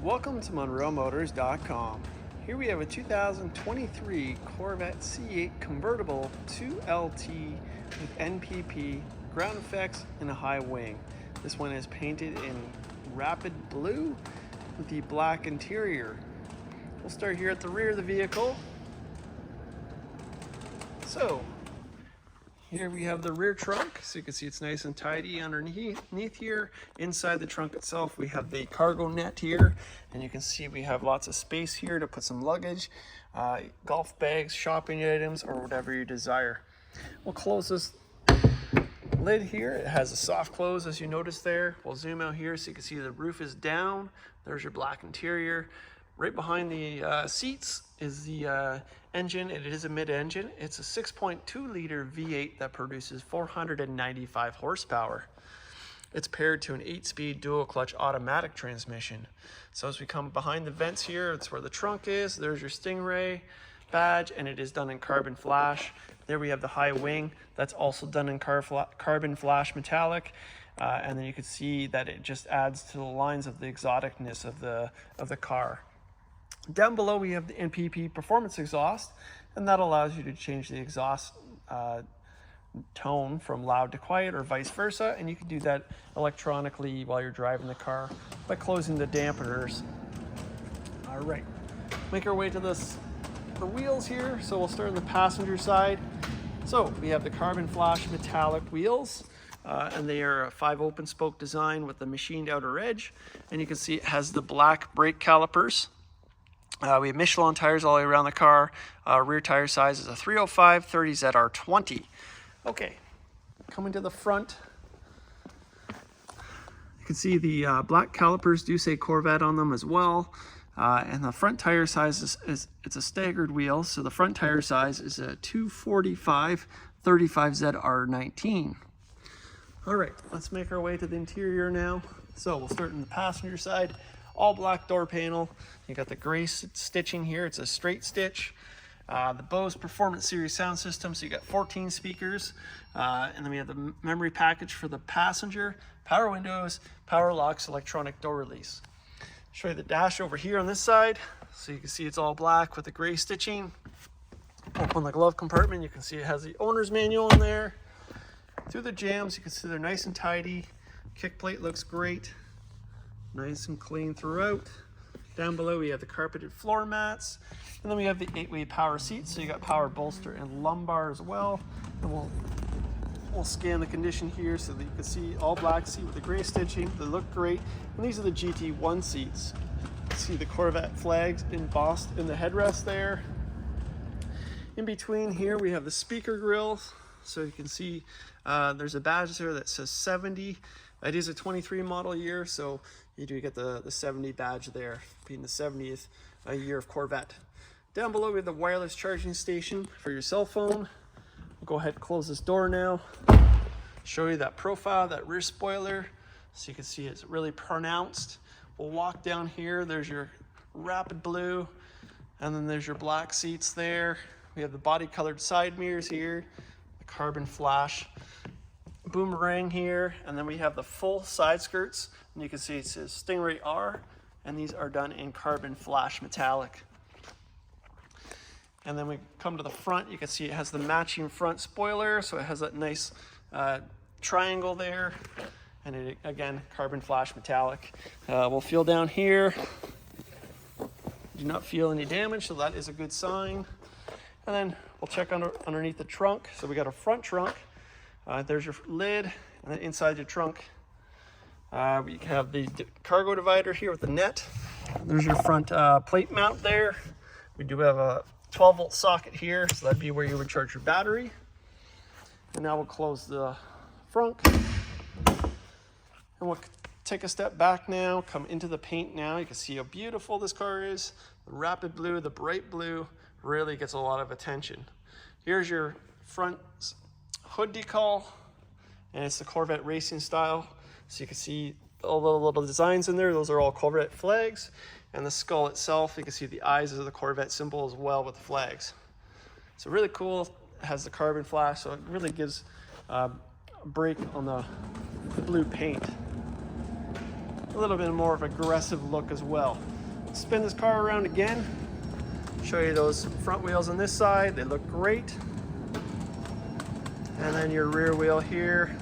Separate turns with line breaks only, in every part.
Welcome to MonroeMotors.com. Here we have a 2023 Corvette C8 Convertible 2LT with NPP, ground effects, and a high wing. This one is painted in RapidBlue with the black interior. We'll start here at the rear of the vehicle. So, here we have the rear trunk, so you can see it's nice and tidy underneath here. Inside the trunk itself, we have the cargo net here, and you can see we have lots of space here to put some luggage, golf bags, shopping items, or whatever you desire. We'll close this lid here. It has a soft close, as you notice there. We'll zoom out here so you can see the roof is down. There's your black interior. Right behind the seats is the engine. It is a mid-engine. It's a 6.2 liter V8 that produces 495 horsepower. It's paired to an 8-speed dual clutch automatic transmission. So as we come behind the vents here, it's where the trunk is. There's your Stingray badge, and it is done in carbon flash. There we have the high wing. That's also done in carbon flash metallic. And then you can see that it just adds to the lines of the exoticness of the car. Down below we have the NPP performance exhaust, and that allows you to change the exhaust tone from loud to quiet or vice versa, and you can do that electronically while you're driving the car by closing the dampeners. All right, make our way to the wheels here. So we'll start on the passenger side. So we have the carbon flash metallic wheels. And they are a 5 open spoke design with the machined outer edge, and you can see it has the black brake calipers. We have Michelin tires all the way around the car. Rear tire size is a 305 30 ZR20. Okay, coming to the front, you can see the black calipers do say Corvette on them as well. And the front tire size it's a staggered wheel, so the front tire size is a 245 35 ZR19. All right, let's make our way to the interior now. So we'll start in the passenger side. All black door panel. You got the gray stitching here. It's a straight stitch. The Bose Performance Series sound system. So you got 14 speakers. And then we have the memory package for the passenger, power windows, power locks, electronic door release. Show you the dash over here on this side. So you can see it's all black with the gray stitching. Open the glove compartment. You can see it has the owner's manual in there. Through the jams, you can see they're nice and tidy. Kick plate looks great. Nice and clean throughout. Down below we have the carpeted floor mats, and then we have the 8-way power seats, so you got power bolster and lumbar as well. And we'll scan the condition here so that you can see all black seat with the gray stitching. They look great, and these are the GT1 seats. You can see the Corvette flags embossed in the headrest there. In between here we have the speaker grills, so you can see there's a badge there that says 70. That is a 23 model year, so you do get the 70 badge there, being the 70th year of Corvette. Down below we have the wireless charging station for your cell phone. We'll go ahead and close this door now. Show you that profile, that rear spoiler, so you can see it's really pronounced. We'll walk down here. There's your RapidBlue, and then there's your black seats there. We have the body colored side mirrors here, the carbon flash boomerang here, and then we have the full side skirts, and you can see it says Stingray R, and these are done in carbon flash metallic. And then we come to the front. You can see it has the matching front spoiler, so it has that nice triangle there, and it again carbon flash metallic. We'll feel down here. Do not feel any damage, so that is a good sign. And then we'll check underneath the trunk. So we got a front trunk. There's your lid, and then inside your trunk we have the cargo divider here with the net. There's your front plate mount there. We do have a 12-volt socket here, so that'd be where you would charge your battery. And now we'll close the front, and we'll take a step back now, come into the paint now. You can see how beautiful this car is. The RapidBlue, the bright blue, really gets a lot of attention. Here's your front hood decal, and it's the Corvette racing style, so you can see all the little designs in there. Those are all Corvette flags, and the skull itself, you can see the eyes of the Corvette symbol as well with the flags. So really cool. It has the carbon flash, so it really gives a break on the blue paint. a little bit more of an aggressive look as well. Spin this car around again, show you those front wheels on this side. They look great. And then your rear wheel here.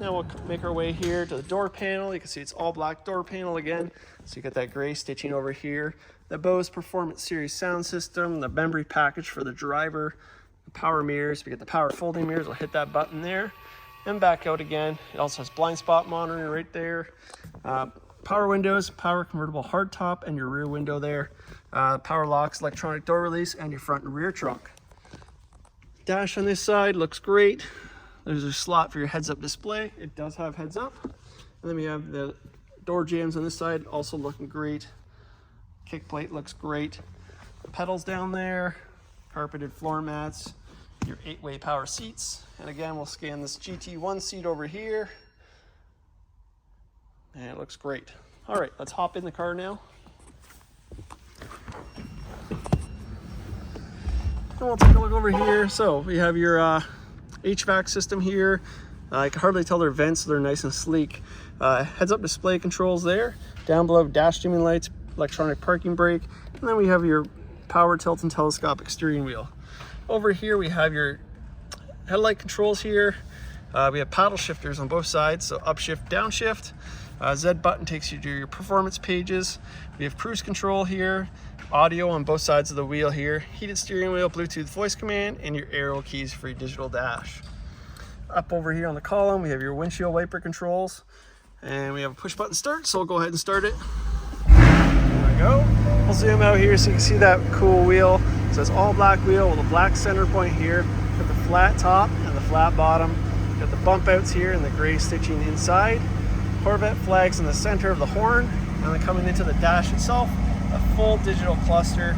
Now we'll make our way here to the door panel. You can see it's all black door panel again. So you got that gray stitching over here. The Bose Performance Series sound system, the memory package for the driver, the power mirrors. We get the power folding mirrors. We'll hit that button there and back out again. It also has blind spot monitoring right there. Power windows, power convertible hardtop, and your rear window there. Power locks, electronic door release, and your front and rear trunk. Dash on this side looks great. There's a slot for your heads-up display. It does have heads-up. And then we have the door jambs on this side, also looking great. Kick plate looks great. Pedals down there, carpeted floor mats, your 8-way power seats. And again, we'll scan this GT1 seat over here. And it looks great. All right, let's hop in the car now. And we'll take a look over here. So we have your HVAC system here. I can hardly tell they're vents, so they're nice and sleek. Heads-up display controls there. Down below, dash dimming lights, electronic parking brake, and then we have your power tilt and telescopic steering wheel. Over here we have your headlight controls here. We have paddle shifters on both sides, so upshift, downshift. Z button takes you to your performance pages. We have cruise control here, audio on both sides of the wheel here, heated steering wheel, Bluetooth voice command, and your arrow keys for your digital dash. Up over here on the column, we have your windshield wiper controls, and we have a push button start, so we'll go ahead and start it. There we go. We'll zoom out here so you can see that cool wheel. So it's all black wheel with a black center point here, got the flat top and the flat bottom, got the bump outs here and the gray stitching inside. Corvette flags in the center of the horn, and then coming into the dash itself, a full digital cluster.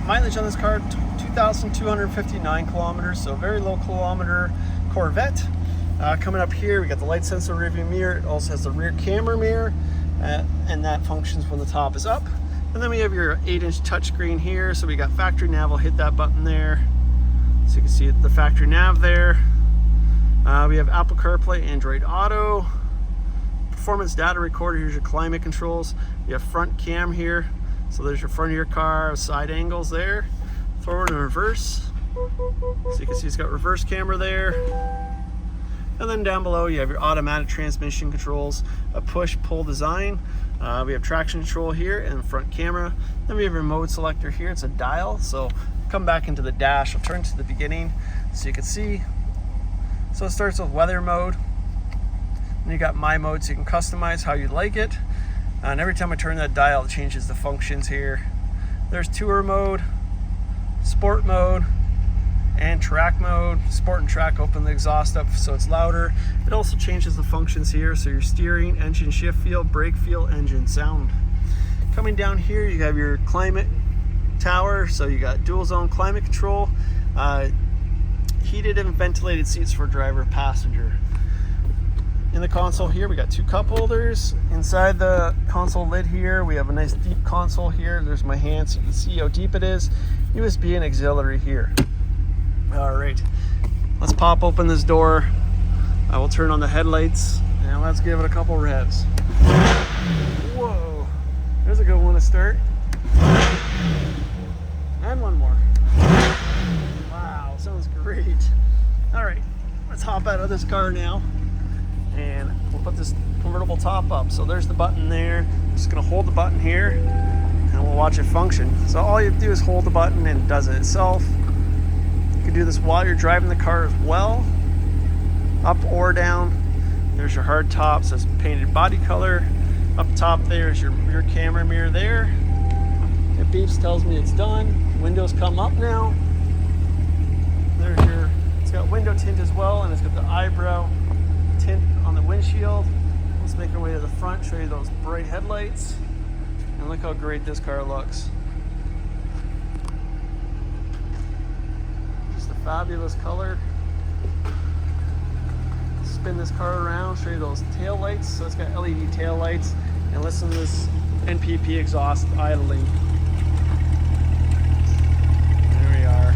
Mileage on this car, 2,259 kilometers, so very low kilometer Corvette. Coming up here, we got the light sensor rearview mirror. It also has the rear camera mirror, and that functions when the top is up. And then we have your 8-inch touchscreen here. So we got factory nav. We'll hit that button there, so you can see the factory nav there. We have Apple CarPlay, Android Auto. Performance data recorder. Here's your climate controls. You have front cam here, so there's your front of your car, side angles there, forward and reverse. So you can see it's got reverse camera there. And then down below you have your automatic transmission controls, a push-pull design. We have traction control here and front camera. Then we have your mode selector here. It's a dial, so come back into the dash. I'll turn to the beginning so you can see. So it starts with weather mode. And you got my mode, so you can customize how you like it. And every time I turn that dial, it changes the functions here. There's tour mode, sport mode, and track mode. Sport and track open the exhaust up so it's louder. It also changes the functions here, so your steering, engine shift feel, brake feel, engine sound. Coming down here, you have your climate tower, so you got dual zone climate control, heated and ventilated seats for driver and passenger. In the console here, we got 2 cup holders. Inside the console lid here, we have a nice deep console here. There's my hand, so you can see how deep it is. USB and auxiliary here. All right, let's pop open this door. I will turn on the headlights, and let's give it a couple revs. Whoa, there's a good one to start. And one more. Wow, sounds great. All right, let's hop out of this car now, and we'll put this convertible top up. So there's the button there. I'm just gonna hold the button here, and we'll watch it function. So all you have to do is hold the button, and it does it itself. You can do this while you're driving the car as well, up or down. There's your hard top, says painted body color. Up top there's your rear camera mirror there. It beeps, tells me it's done. Windows come up now. There's your, it's got window tint as well, and it's got the eyebrow tint on the windshield. Let's make our way to the front, show you those bright headlights. And look how great this car looks. Just a fabulous color. Spin this car around, show you those tail lights. So it's got LED tail lights, and listen to this NPP exhaust idling. There we are.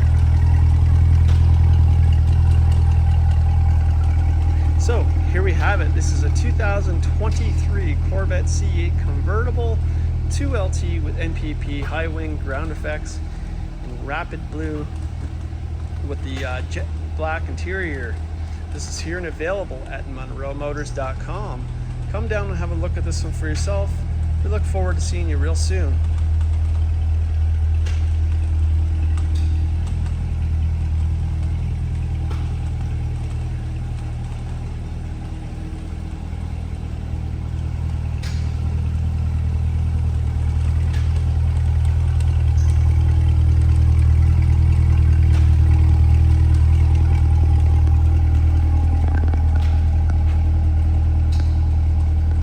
So here we have it. This is a 2023 Corvette C8 convertible 2LT with NPP, high wing, ground effects, and RapidBlue with the jet black interior. This is here and available at MonroeMotors.com. Come down and have a look at this one for yourself. We look forward to seeing you real soon.